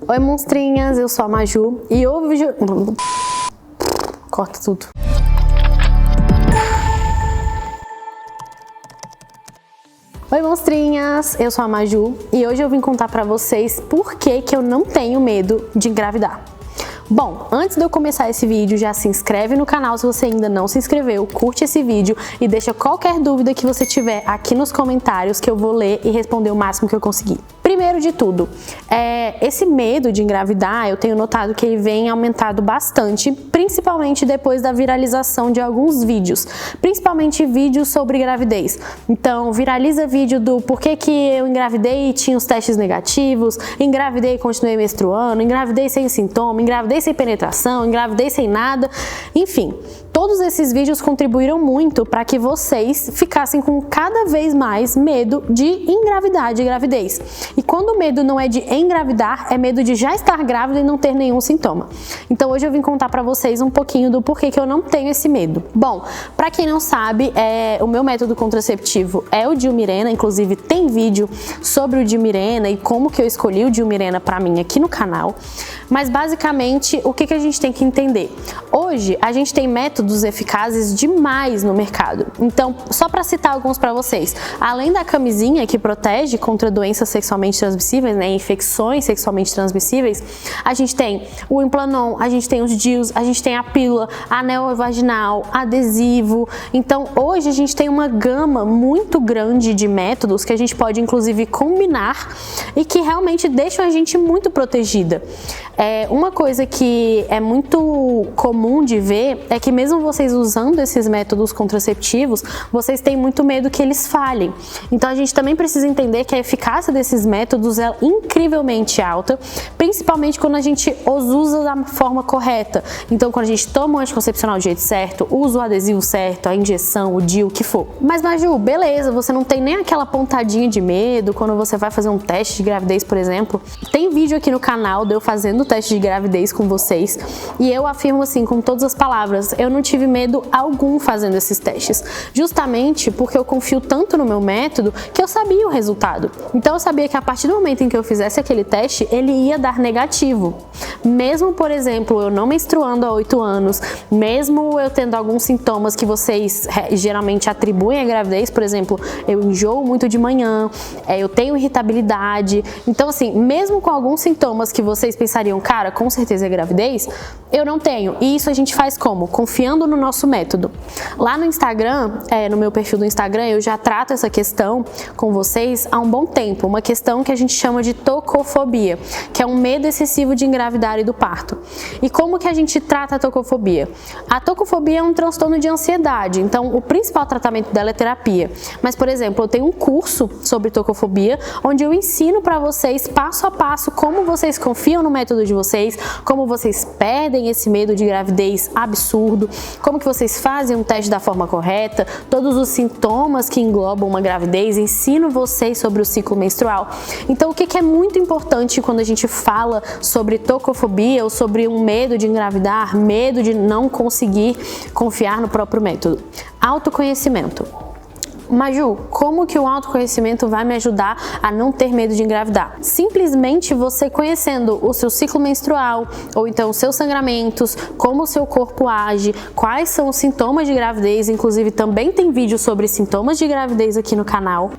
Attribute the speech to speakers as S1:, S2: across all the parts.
S1: Oi monstrinhas, eu sou a Maju e hoje... Corta tudo. Oi monstrinhas, eu sou a Maju e hoje eu vim contar pra vocês por que eu não tenho medo de engravidar. Bom, antes de eu começar esse vídeo, já se inscreve no canal se você ainda não se inscreveu, curte esse vídeo e deixa qualquer dúvida que você tiver aqui nos comentários que eu vou ler e responder o máximo que eu conseguir. Primeiro de tudo, esse medo de engravidar, eu tenho notado que ele vem aumentado bastante, principalmente depois da viralização de alguns vídeos, principalmente vídeos sobre gravidez. Então, viraliza vídeo do porquê que eu engravidei e tinha os testes negativos, engravidei e continuei menstruando, engravidei sem sintoma, engravidei sem penetração, engravidei sem nada, enfim. Todos esses vídeos contribuíram muito para que vocês ficassem com cada vez mais medo de engravidar, de gravidez. E quando o medo não é de engravidar, é medo de já estar grávida e não ter nenhum sintoma. Então hoje eu vim contar para vocês um pouquinho do porquê que eu não tenho esse medo. Bom, para quem não sabe, o meu método contraceptivo é o Dilmirena, inclusive tem vídeo sobre o Dilmirena e como que eu escolhi o Dilmirena para mim aqui no canal. Mas basicamente, o que a gente tem que entender? Hoje, a gente tem métodos eficazes demais no mercado. Então, só para citar alguns para vocês, além da camisinha que protege contra doenças sexualmente transmissíveis, né, infecções sexualmente transmissíveis, a gente tem o Implanon, a gente tem os DIUs, a gente tem a pílula, anel vaginal, adesivo. Então, hoje a gente tem uma gama muito grande de métodos que a gente pode, inclusive, combinar e que realmente deixam a gente muito protegida. Uma coisa que é muito comum de ver é que mesmo vocês usando esses métodos contraceptivos, vocês têm muito medo que eles falhem. Então a gente também precisa entender que a eficácia desses métodos é incrivelmente alta, principalmente quando a gente os usa da forma correta. Então quando a gente toma o anticoncepcional do jeito certo, usa o adesivo certo, a injeção, o DIU, o que for. Mas Maju, beleza, você não tem nem aquela pontadinha de medo quando você vai fazer um teste de gravidez, por exemplo. Tem vídeo aqui no canal de eu fazendo o teste de gravidez com vocês e eu afirmo assim com todas as palavras, eu não tive medo algum fazendo esses testes, justamente porque eu confio tanto no meu método que eu sabia o resultado. Então eu sabia que a partir do momento em que eu fizesse aquele teste, ele ia dar negativo. Mesmo, por exemplo, eu não menstruando há 8 anos, mesmo eu tendo alguns sintomas que vocês geralmente atribuem à gravidez, por exemplo, eu enjoo muito de manhã, eu tenho irritabilidade. Então assim, mesmo com alguns sintomas que vocês pensariam, cara, com certeza é gravidez, eu não tenho. E isso a gente faz como? Confiando no nosso método. Lá no Instagram, no meu perfil do Instagram, eu já trato essa questão com vocês há um bom tempo. Uma questão que a gente chama de tocofobia, que é um medo excessivo de engravidar e do parto. E como que a gente trata a tocofobia? A tocofobia é um transtorno de ansiedade, então o principal tratamento dela é terapia. Mas, por exemplo, eu tenho um curso sobre tocofobia, onde eu ensino para vocês, passo a passo, como vocês confiam no método de vocês, como vocês perdem esse medo de gravidez absurdo, como que vocês fazem um teste da forma correta, todos os sintomas que englobam uma gravidez, ensino vocês sobre o ciclo menstrual. Então, o que é muito importante quando a gente fala sobre tocofobia ou sobre um medo de engravidar, medo de não conseguir confiar no próprio método? Autoconhecimento. Maju, como que o autoconhecimento vai me ajudar a não ter medo de engravidar? Simplesmente você conhecendo o seu ciclo menstrual, ou então os seus sangramentos, como o seu corpo age, quais são os sintomas de gravidez, inclusive também tem vídeo sobre sintomas de gravidez aqui no canal.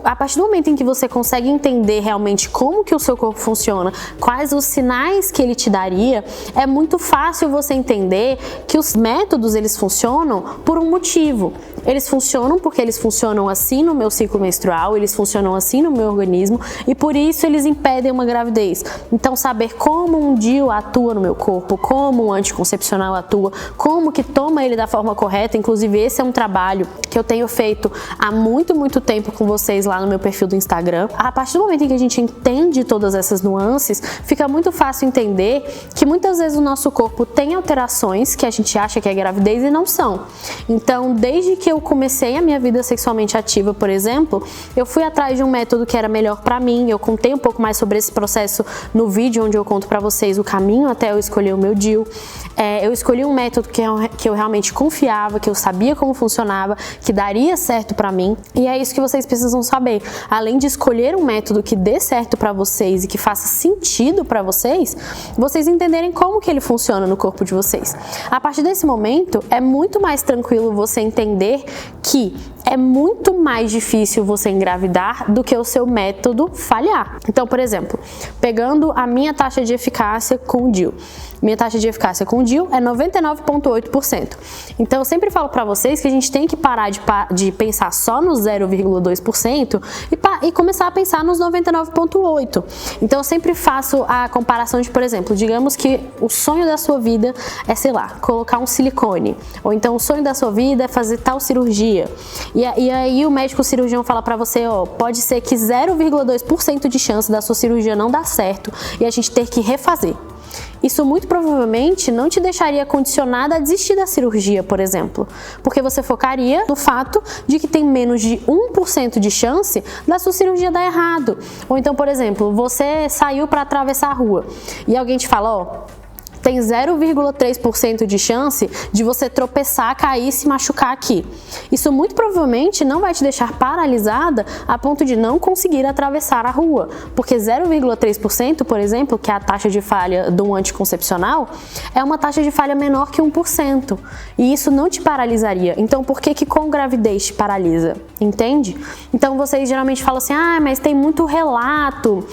S1: A partir do momento em que você consegue entender realmente como que o seu corpo funciona, quais os sinais que ele te daria, é muito fácil você entender que os métodos eles funcionam por um motivo. Eles funcionam porque eles funcionam assim no meu ciclo menstrual, eles funcionam assim no meu organismo e por isso eles impedem uma gravidez. Então saber como um DIU atua no meu corpo, como um anticoncepcional atua, como que toma ele da forma correta, inclusive esse é um trabalho que eu tenho feito há muito tempo com vocês lá no meu perfil do Instagram. A partir do momento em que a gente entende todas essas nuances, fica muito fácil entender que muitas vezes o nosso corpo tem alterações que a gente acha que é gravidez e não são. Então desde que eu comecei a minha vida sexualmente ativa, por exemplo, eu fui atrás de um método que era melhor pra mim. Eu contei um pouco mais sobre esse processo no vídeo onde eu conto pra vocês o caminho até eu escolher o meu DIU. Eu escolhi um método que eu realmente confiava, que eu sabia como funcionava, que daria certo pra mim, e é isso que vocês precisam saber. Além de escolher um método que dê certo pra vocês e que faça sentido pra vocês entenderem como que ele funciona no corpo de vocês. A partir desse momento, é muito mais tranquilo você entender que é muito mais difícil você engravidar do que o seu método falhar. Então, por exemplo, pegando a minha taxa de eficácia com o DIU. Minha taxa de eficácia com o DIU é 99,8%. Então, eu sempre falo pra vocês que a gente tem que parar de pensar só no 0,2% e começar a pensar nos 99,8%. Então, eu sempre faço a comparação de, por exemplo, digamos que o sonho da sua vida é, sei lá, colocar um silicone. Ou então, o sonho da sua vida é fazer tal cirurgia. E aí o médico cirurgião fala pra você, ó, pode ser que 0,2% de chance da sua cirurgia não dar certo e a gente ter que refazer. Isso muito provavelmente não te deixaria condicionada a desistir da cirurgia, por exemplo, porque você focaria no fato de que tem menos de 1% de chance da sua cirurgia dar errado. Ou então, por exemplo, você saiu para atravessar a rua e alguém te fala, ó, tem 0,3% de chance de você tropeçar, cair e se machucar aqui. Isso muito provavelmente não vai te deixar paralisada a ponto de não conseguir atravessar a rua, porque 0,3%, por exemplo, que é a taxa de falha de um anticoncepcional, é uma taxa de falha menor que 1%. E isso não te paralisaria. Então, por que com gravidez te paralisa? Entende? Então, vocês geralmente falam assim, mas tem muito relato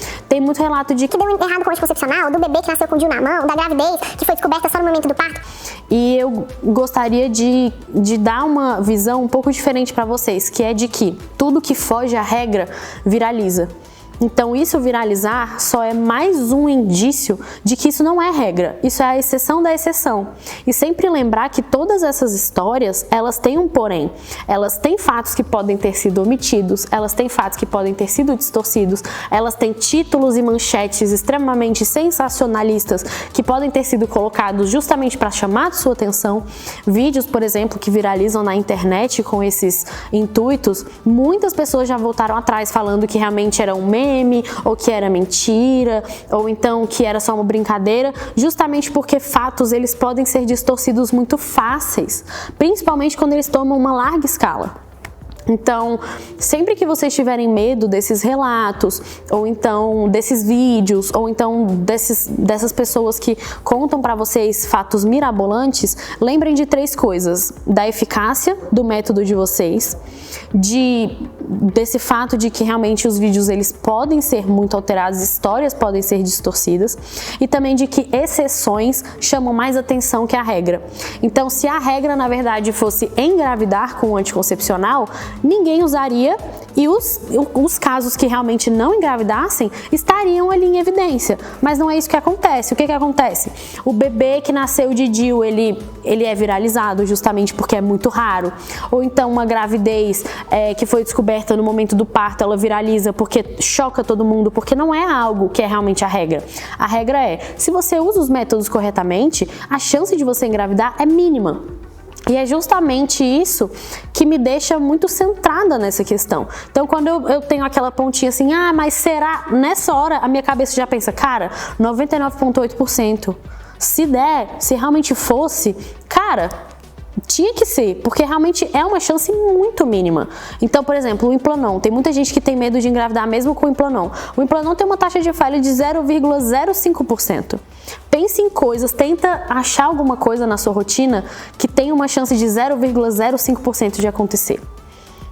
S1: de
S2: que deu errado com o anticoncepcional, do bebê que nasceu com o DIU na mão, da gravidez que foi descoberta só no momento do parto.
S1: E eu gostaria de dar uma visão um pouco diferente para vocês, que é de que tudo que foge à regra viraliza. Então, isso viralizar só é mais um indício de que isso não é regra, isso é a exceção da exceção. E sempre lembrar que todas essas histórias, elas têm um porém. Elas têm fatos que podem ter sido omitidos, elas têm fatos que podem ter sido distorcidos, elas têm títulos e manchetes extremamente sensacionalistas que podem ter sido colocados justamente para chamar a sua atenção. Vídeos, por exemplo, que viralizam na internet com esses intuitos, muitas pessoas já voltaram atrás falando que realmente era um meme, ou que era mentira, ou então que era só uma brincadeira, justamente porque fatos eles podem ser distorcidos muito fáceis, principalmente quando eles tomam uma larga escala. Então, sempre que vocês tiverem medo desses relatos, ou então desses vídeos, ou então dessas pessoas que contam para vocês fatos mirabolantes, lembrem de 3 coisas: da eficácia do método de vocês, desse fato de que realmente os vídeos eles podem ser muito alterados, histórias podem ser distorcidas, e também de que exceções chamam mais atenção que a regra. Então, se a regra na verdade fosse engravidar com o anticoncepcional, ninguém usaria e os casos que realmente não engravidassem estariam ali em evidência. Mas não é isso que acontece. O que acontece? O bebê que nasceu de DIU, ele é viralizado justamente porque é muito raro. Ou então uma gravidez que foi descoberta no momento do parto, ela viraliza porque choca todo mundo, porque não é algo que é realmente a regra. A regra é, se você usa os métodos corretamente, a chance de você engravidar é mínima. E é justamente isso que me deixa muito centrada nessa questão. Então, quando eu tenho aquela pontinha assim, mas será? Nessa hora, a minha cabeça já pensa, cara, 99,8%. Se der, se realmente fosse, cara, tinha que ser, porque realmente é uma chance muito mínima. Então, por exemplo, o Implanon. Tem muita gente que tem medo de engravidar mesmo com o Implanon. O Implanon tem uma taxa de falha de 0,05%. Pense em coisas, tenta achar alguma coisa na sua rotina que tem uma chance de 0,05% de acontecer.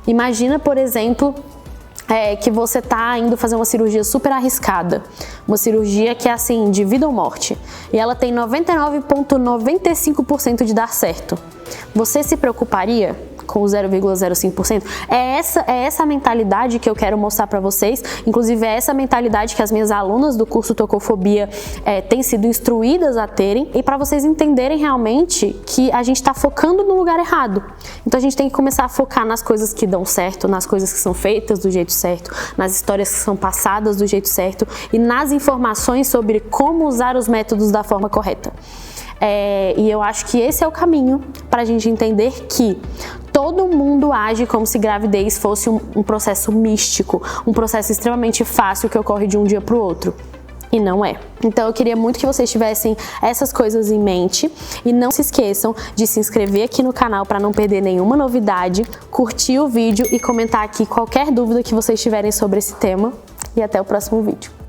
S1: Imagina, por exemplo, que você tá indo fazer uma cirurgia super arriscada, uma cirurgia que é assim, de vida ou morte, e ela tem 99,95% de dar certo. Você se preocuparia com o 0,05%? É essa mentalidade que eu quero mostrar para vocês. Inclusive, é essa mentalidade que as minhas alunas do curso Tocofobia têm sido instruídas a terem, e para vocês entenderem realmente que a gente está focando no lugar errado. Então, a gente tem que começar a focar nas coisas que dão certo, nas coisas que são feitas do jeito certo, nas histórias que são passadas do jeito certo e nas informações sobre como usar os métodos da forma correta. E eu acho que esse é o caminho para a gente entender que todo mundo age como se gravidez fosse um processo místico, um processo extremamente fácil que ocorre de um dia para o outro. E não é. Então eu queria muito que vocês tivessem essas coisas em mente e não se esqueçam de se inscrever aqui no canal para não perder nenhuma novidade, curtir o vídeo e comentar aqui qualquer dúvida que vocês tiverem sobre esse tema. E até o próximo vídeo.